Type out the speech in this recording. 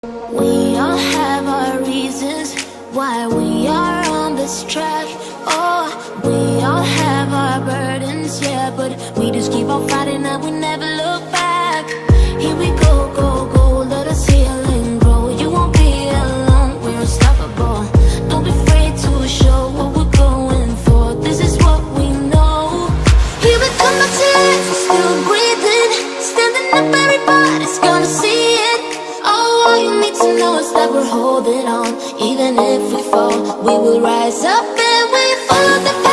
We all have our reasons why we are on this track. Oh, we all have our burdens, yeah, but we just keep on fighting and we never look back. Here we go, go, go, let us heal and grow. You won't be alone, we're unstoppable. Don't be afraid to show what we're going for. This is what we know. Here we come back to life, we're still breathing. Standing up, everybody's gonna see it. Oh, all you need to know is that we're holding on. Even if we fall, we will rise up and we follow the